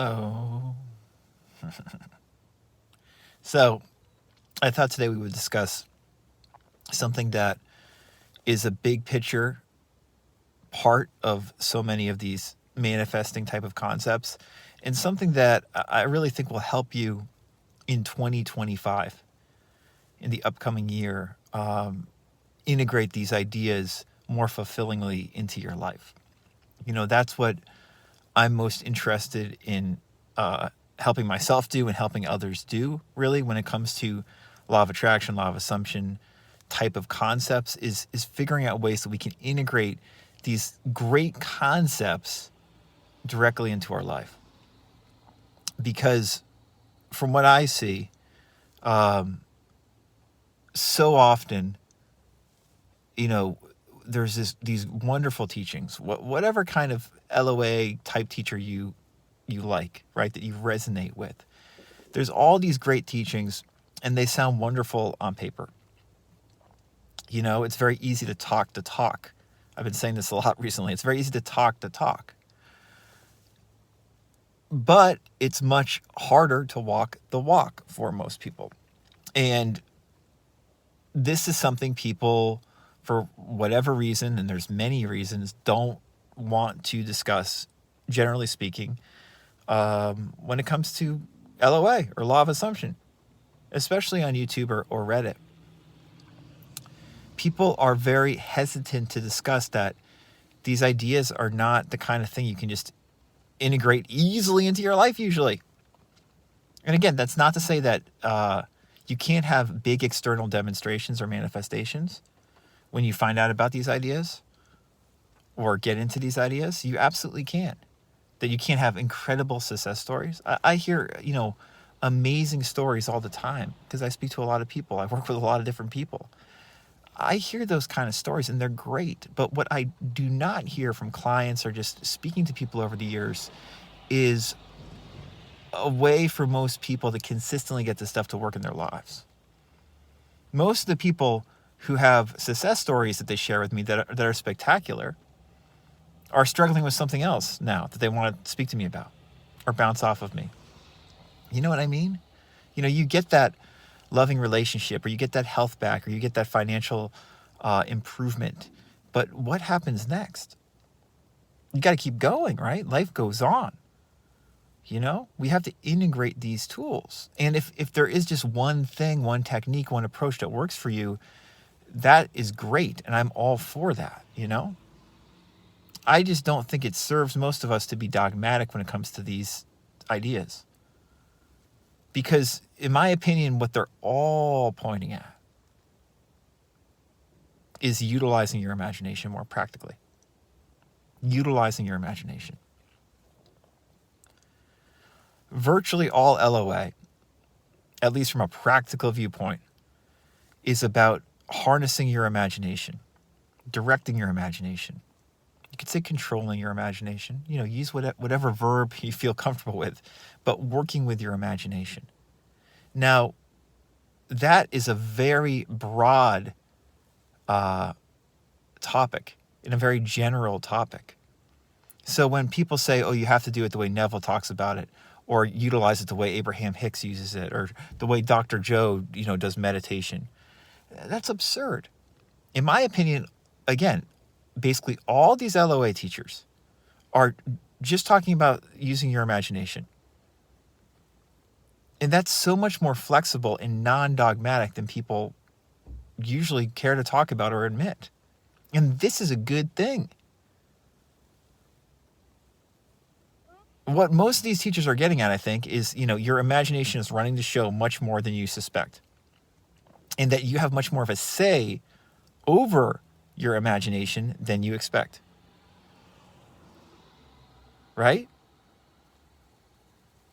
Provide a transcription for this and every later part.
Oh. So, I thought today we would discuss something that is a big picture part of so many of these manifesting type of concepts, and something that I really think will help you in 2025, in the upcoming year, integrate these ideas more fulfillingly into your life. That's what I'm most interested in helping myself do and helping others do, really, when it comes to law of attraction, law of assumption type of concepts, is figuring out ways that we can integrate these great concepts directly into our life. Because from what I see, so often, you know, there's these wonderful teachings, whatever kind of LOA type teacher you like, right, that you resonate with. There's all these great teachings, and they sound wonderful on paper. It's very easy to talk the talk. I've been saying this a lot recently. It's very easy to talk the talk. But it's much harder to walk the walk for most people. And this is something people, for whatever reason, and there's many reasons, don't want to discuss, generally speaking, when it comes to LOA or law of assumption, especially on YouTube or Reddit. People are very hesitant to discuss that these ideas are not the kind of thing you can just integrate easily into your life usually. And again, that's not to say that you can't have big external demonstrations or manifestations when you find out about these ideas or get into these ideas. You absolutely can. That you can't have incredible success stories. I hear, amazing stories all the time because I speak to a lot of people. I work with a lot of different people. I hear those kind of stories and they're great. But what I do not hear from clients or just speaking to people over the years is a way for most people to consistently get this stuff to work in their lives. Most of the people who have success stories that they share with me that are spectacular are struggling with something else now that they want to speak to me about or bounce off of me. You know what I mean? You get that loving relationship, or you get that health back, or you get that financial improvement. But what happens next? You got to keep going, right? Life goes on. We have to integrate these tools. And if there is just one thing, one technique, one approach that works for you, that is great. And I'm all for that, I just don't think it serves most of us to be dogmatic when it comes to these ideas. Because in my opinion, what they're all pointing at is utilizing your imagination more practically. Utilizing your imagination. Virtually all LOA, at least from a practical viewpoint, is about harnessing your imagination, directing your imagination. You could say controlling your imagination. Use whatever verb you feel comfortable with, but working with your imagination. Now, that is a very broad topic, and a very general topic. So when people say, oh, you have to do it the way Neville talks about it, or utilize it the way Abraham Hicks uses it, or the way Dr. Joe, does meditation, that's absurd. In my opinion, again, basically all these LOA teachers are just talking about using your imagination. And that's so much more flexible and non-dogmatic than people usually care to talk about or admit. And this is a good thing. What most of these teachers are getting at, I think, is, your imagination is running the show much more than you suspect. And that you have much more of a say over your imagination than you expect. Right?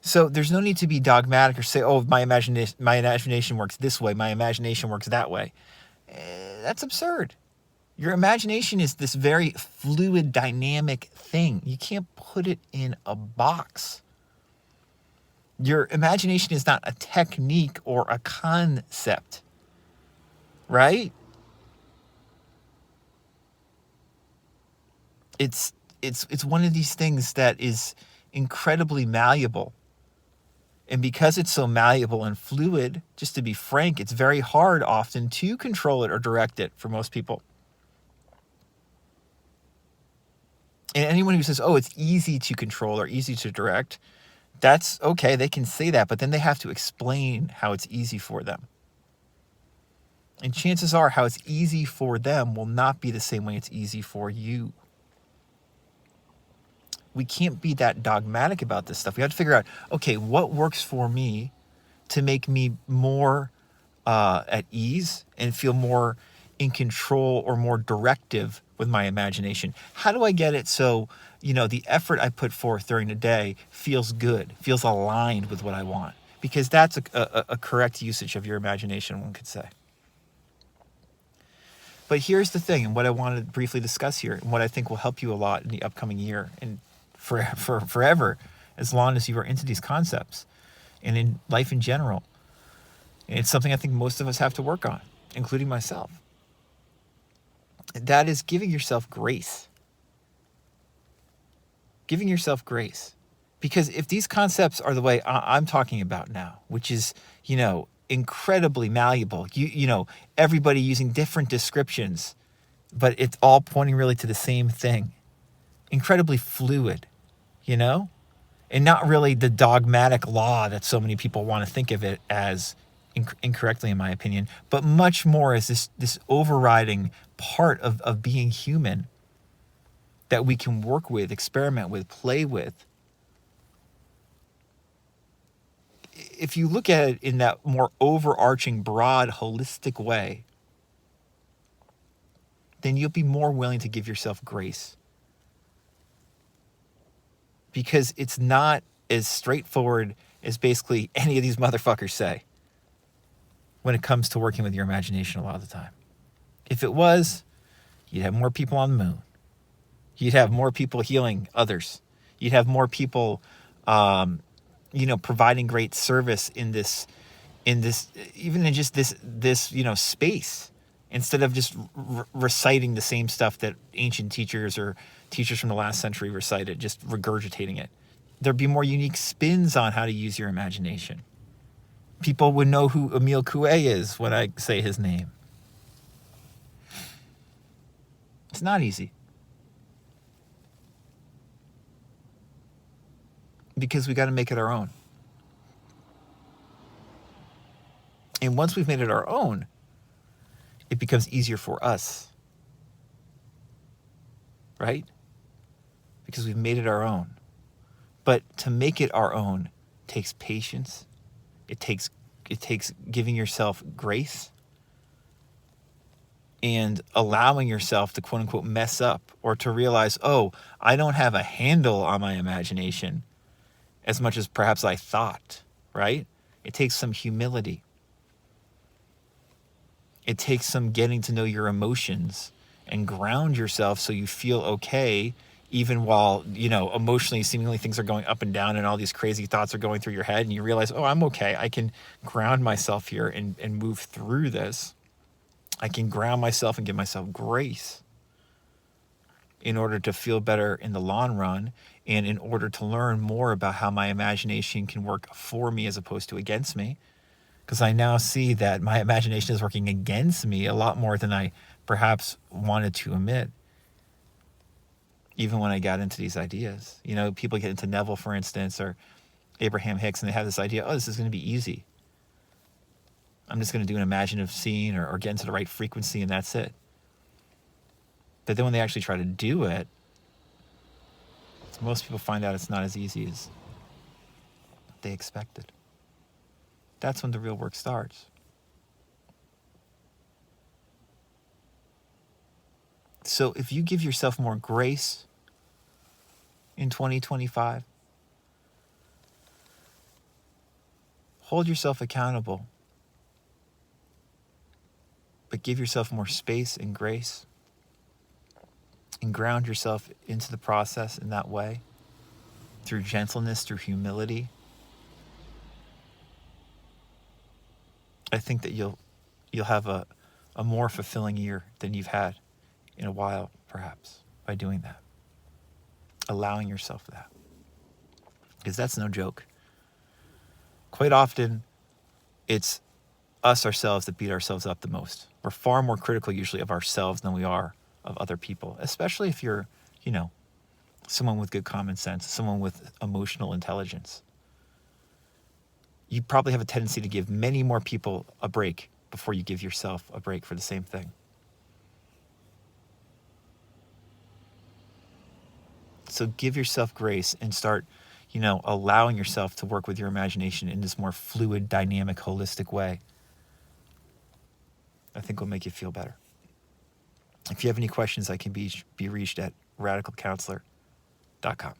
So there's no need to be dogmatic or say, oh, my imagination works this way, my imagination works that way. That's absurd. Your imagination is this very fluid, dynamic thing. You can't put it in a box. Your imagination is not a technique or a concept, right? It's one of these things that is incredibly malleable. And because it's so malleable and fluid, just to be frank, it's very hard often to control it or direct it for most people. And anyone who says, oh, it's easy to control or easy to direct, that's okay. They can say that, but then they have to explain how it's easy for them. And chances are how it's easy for them will not be the same way it's easy for you. We can't be that dogmatic about this stuff. We have to figure out, okay, what works for me to make me more at ease and feel more in control or more directive with my imagination? How do I get it so, the effort I put forth during the day feels good, feels aligned with what I want? Because that's a correct usage of your imagination, one could say. But here's the thing, and what I want to briefly discuss here, and what I think will help you a lot in the upcoming year and for forever, as long as you are into these concepts and in life in general. And it's something I think most of us have to work on, including myself. That is giving yourself grace. Giving yourself grace. Because if these concepts are the way I'm talking about now, which is, incredibly malleable, everybody using different descriptions, but it's all pointing really to the same thing. Incredibly fluid, and not really the dogmatic law that so many people want to think of it as, incorrectly in my opinion, but much more as this overriding part of being human that we can work with, experiment with, play with. If you look at it in that more overarching, broad, holistic way, then you'll be more willing to give yourself grace. Because it's not as straightforward as basically any of these motherfuckers say when it comes to working with your imagination a lot of the time. If it was, you'd have more people on the moon. You'd have more people healing others. You'd have more people, providing great service in this, even in just this space, instead of just reciting the same stuff that ancient teachers or teachers from the last century recited, just regurgitating it. There'd be more unique spins on how to use your imagination. People would know who Emile Coué is when I say his name. It's not easy. Because we got to make it our own. And once we've made it our own, it becomes easier for us. Right? Because we've made it our own. But to make it our own takes patience. It takes giving yourself grace and allowing yourself to quote unquote mess up, or to realize, oh, I don't have a handle on my imagination as much as perhaps I thought, right? It takes some humility. It takes some getting to know your emotions and ground yourself so you feel okay, even while, emotionally, seemingly things are going up and down and all these crazy thoughts are going through your head, and you realize, oh, I'm okay. I can ground myself here and move through this. I can ground myself and give myself grace in order to feel better in the long run, and in order to learn more about how my imagination can work for me as opposed to against me. Because I now see that my imagination is working against me a lot more than I perhaps wanted to admit. Even when I got into these ideas. People get into Neville, for instance, or Abraham Hicks, and they have this idea, oh, this is going to be easy. I'm just going to do an imaginative scene or get into the right frequency, and that's it. But then when they actually try to do it, most people find out it's not as easy as they expected. That's when the real work starts. So if you give yourself more grace in 2025, hold yourself accountable, but give yourself more space and grace, and ground yourself into the process in that way, through gentleness, through humility, I think that you'll have a more fulfilling year than you've had in a while, perhaps, by doing that. Allowing yourself that. because that's no joke. Quite often, it's us ourselves that beat ourselves up the most. We're far more critical usually of ourselves than we are of other people, especially if you're, someone with good common sense, someone with emotional intelligence. You probably have a tendency to give many more people a break before you give yourself a break for the same thing. So give yourself grace and start, allowing yourself to work with your imagination in this more fluid, dynamic, holistic way. I think will make you feel better. If you have any questions, I can be reached at radicalcounselor.com.